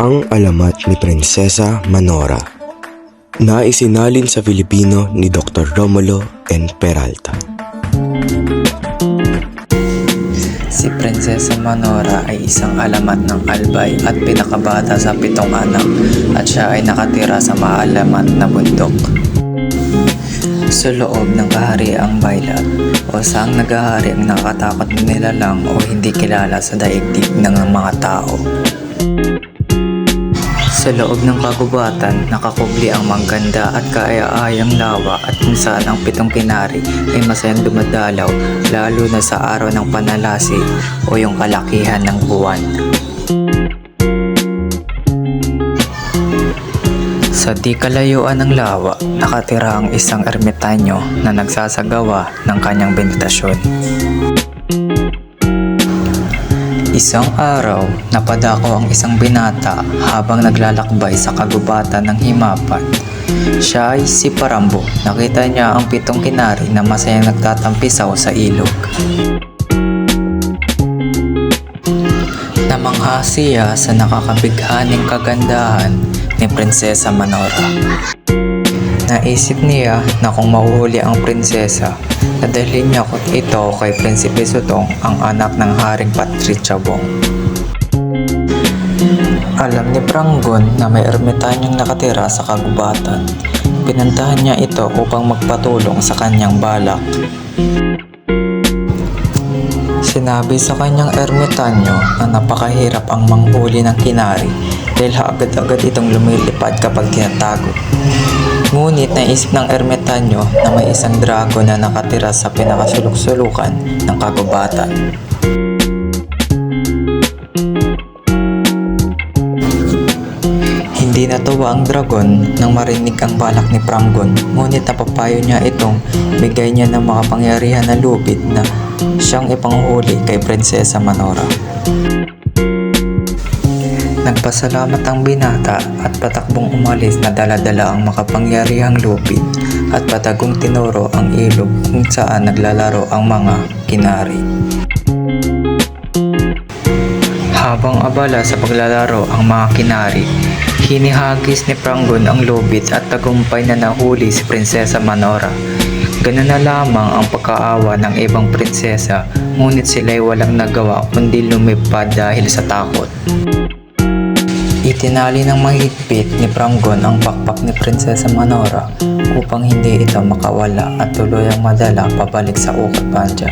Ang alamat ni Prinsesa Manora na isinalin sa Filipino ni Dr. Romulo N. Peralta. Si Prinsesa Manora ay isang alamat ng Albay at pinakabata sa 7 anak at siya ay nakatira sa maalamat na bundok sa loob ng kahariang Baylat o saang naghahari ang nakatakot nila lang o hindi kilala sa daigdig ng mga tao. Sa loob ng kagubatan, nakakubli ang mangganda at kaaya-ayang lawa at kung saan ang 7 kinari ay masayang dumadalaw lalo na sa araw ng panalasi o yung kalakihan ng buwan. Sa di kalayuan ng lawa, nakatira ang isang ermitanyo na nagsasagawa ng kanyang meditasyon. Isang araw, napadako ang isang binata habang naglalakbay sa kagubatan ng himapan. Siya ay si Parambo. Nakita niya ang 7 kinari na masayang nagtatampisaw sa ilog. Namangha siya sa nakakabighaning kagandahan ni Prinsesa Manora. Naisip niya na kung mahuhuli ang prinsesa, dadalhin niya ito kay Prinsipe Sutong, ang anak ng Haring Patriciabong. Alam ni Prangon na may ermitanyong nakatira sa kagubatan. Pinuntahan niya ito upang magpatulong sa kanyang balak. Sinabi sa kanyang ermitanyo na napakahirap ang manghuli ng kinari dahil agad-agad itong lumilipad kapag tinatago. Ngunit naisip ng ermitanyo na may isang dragon na nakatira sa pinakasulok-sulukan ng kagubatan. Hindi natuwa ang dragon nang marinig ang balak ni Prangon, ngunit napapayo niya itong bigay niya ng makapangyarihan na lubid na siyang ipanghuli kay Prinsesa Manora. Nagpasalamat ang binata at patakbong umalis na dala-dala ang makapangyarihang lupit at patagong tinuro ang ilog kung saan naglalaro ang mga kinari. Habang abala sa paglalaro ang mga kinari, hinihagis ni Prangon ang lubid at tagumpay na nahuli si Prinsesa Manora. Ganun na lamang ang pagkaawa ng ibang prinsesa, ngunit sila'y walang nagawa kundi lumipad dahil sa takot. Itinali ng mahigpit ni Prangon ang pakpak ni Prinsesa Manora upang hindi ito makawala at tuluyang madala pabalik sa Ukat Panja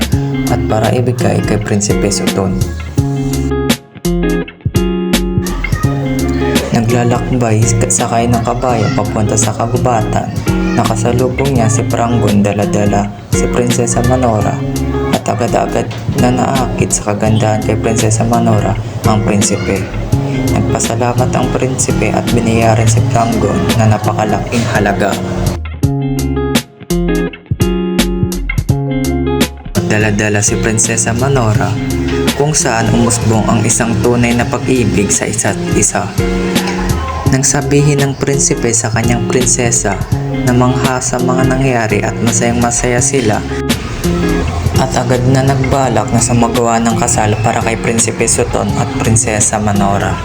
at para ibigay kay Prinsipe Sutong. Naglalakbay sakay ng kabayo papunta sa kagubatan. Nakasalubong niya si Prangon, dala-dala si Prinsesa Manora at agad-agad na naakit sa kagandahan kay Prinsesa Manora ang prinsipe. Nagpasalamat ang prinsipe at binayaran si Prangon na napakalaking halaga. Dala-dala si Prinsesa Manora kung saan umusbong ang isang tunay na pag-ibig sa isa't isa. Nang sabihin ng prinsipe sa kanyang prinsesa na mangha sa mga nangyari at masayang-masaya sila, at agad na nagbalak na sumagawa ng kasal para kay Prinsipe Sutong at Prinsesa Manora.